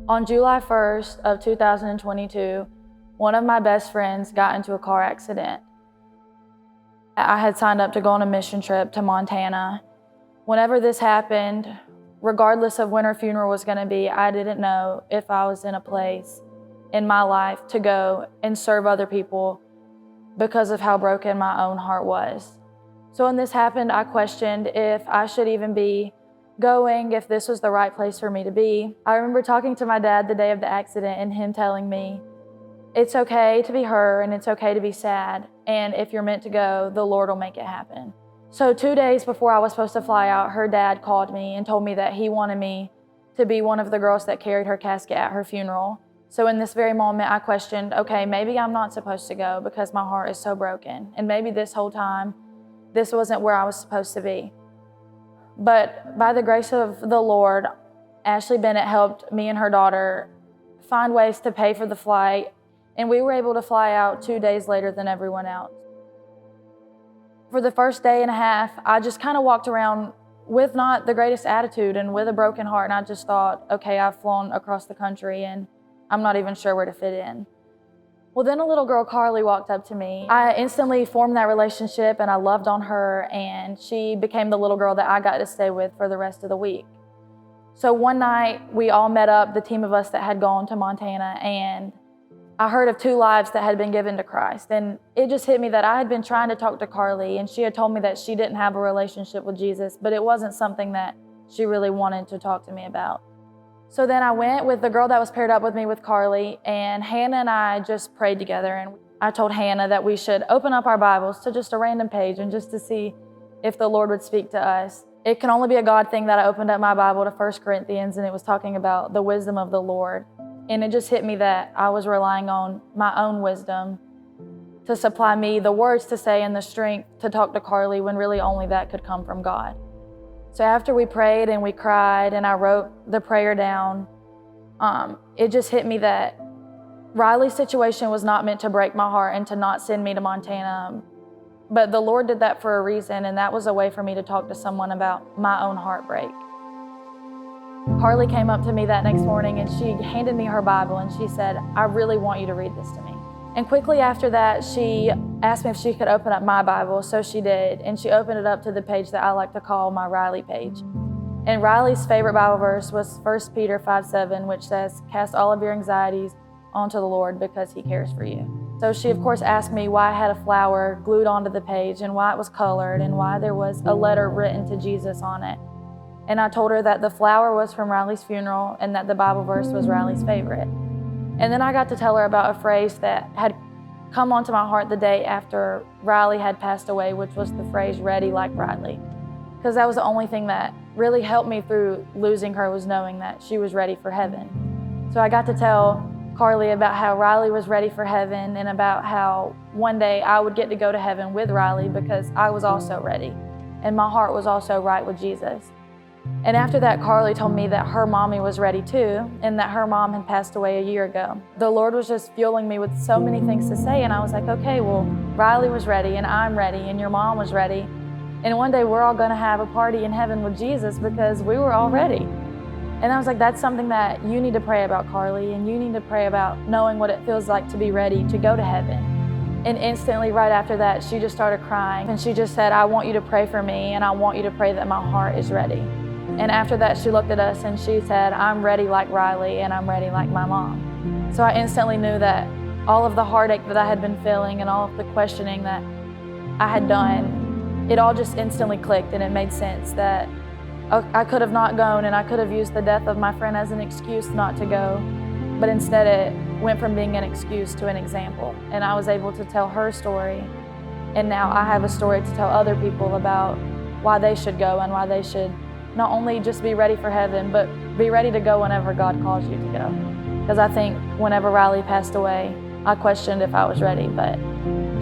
On July 1st of 2022, one of my best friends got into a car accident. I had signed up to go on a mission trip to Montana. Whenever this happened, regardless of when her funeral was going to be, I didn't know if I was in a place in my life to go and serve other people because of how broken my own heart was. So when this happened, I questioned if I should even be going, if this was the right place for me to be. I remember talking to my dad the day of the accident and him telling me, it's okay to be her and it's okay to be sad. And if you're meant to go, the Lord will make it happen. So 2 days before I was supposed to fly out, her dad called me and told me that he wanted me to be one of the girls that carried her casket at her funeral. So in this very moment, I questioned, okay, maybe I'm not supposed to go because my heart is so broken. And maybe this whole time, this wasn't where I was supposed to be. But by the grace of the Lord, Ashley Bennett helped me and her daughter find ways to pay for the flight, and we were able to fly out 2 days later than everyone else. For the first day and a half, I just kind of walked around with not the greatest attitude and with a broken heart, and I just thought, okay, I've flown across the country and I'm not even sure where to fit in. Well, then a little girl, Carly, walked up to me. I instantly formed that relationship and I loved on her, and she became the little girl that I got to stay with for the rest of the week. So one night we all met up, the team of us that had gone to Montana, and I heard of 2 lives that had been given to Christ. And it just hit me that I had been trying to talk to Carly, and she had told me that she didn't have a relationship with Jesus, but it wasn't something that she really wanted to talk to me about. So then I went with the girl that was paired up with me with Carly, and Hannah and I just prayed together. And I told Hannah that we should open up our Bibles to just a random page and just to see if the Lord would speak to us. It can only be a God thing that I opened up my Bible to 1 Corinthians, and it was talking about the wisdom of the Lord. And it just hit me that I was relying on my own wisdom to supply me the words to say and the strength to talk to Carly, when really only that could come from God. So after we prayed and we cried and I wrote the prayer down, it just hit me that Riley's situation was not meant to break my heart and to not send me to Montana. But the Lord did that for a reason, and that was a way for me to talk to someone about my own heartbreak. Carly came up to me that next morning and she handed me her Bible and she said, I really want you to read this to me. And quickly after that, she asked me if she could open up my Bible, so she did. And she opened it up to the page that I like to call my Riley page. And Riley's favorite Bible verse was 1 Peter 5:7, which says, cast all of your anxieties onto the Lord because he cares for you. So she, of course, asked me why I had a flower glued onto the page and why it was colored and why there was a letter written to Jesus on it. And I told her that the flower was from Riley's funeral and that the Bible verse was Riley's favorite. And then I got to tell her about a phrase that had come onto my heart the day after Riley had passed away, which was the phrase, ready like Riley. Because that was the only thing that really helped me through losing her, was knowing that she was ready for heaven. So I got to tell Carly about how Riley was ready for heaven and about how one day I would get to go to heaven with Riley because I was also ready and my heart was also right with Jesus. And after that, Carly told me that her mommy was ready too, and that her mom had passed away a year ago. The Lord was just fueling me with so many things to say, and I was like, okay, well, Riley was ready, and I'm ready, and your mom was ready. And one day we're all gonna have a party in heaven with Jesus because we were all ready. And I was like, that's something that you need to pray about, Carly, and you need to pray about knowing what it feels like to be ready to go to heaven. And instantly right after that, she just started crying, and she just said, I want you to pray for me, and I want you to pray that my heart is ready. And after that, she looked at us and she said, I'm ready like Riley and I'm ready like my mom. So I instantly knew that all of the heartache that I had been feeling and all of the questioning that I had done, it all just instantly clicked, and it made sense that I could have not gone, and I could have used the death of my friend as an excuse not to go. But instead it went from being an excuse to an example. And I was able to tell her story. And now I have a story to tell other people about why they should go and why they should not only just be ready for heaven, but be ready to go whenever God calls you to go. Because I think whenever Riley passed away, I questioned if I was ready, but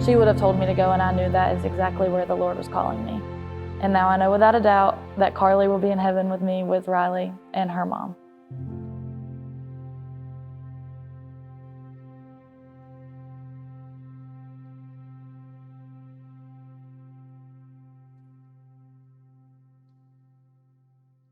she would have told me to go, and I knew that is exactly where the Lord was calling me. And now I know without a doubt that Carly will be in heaven with me, with Riley and her mom.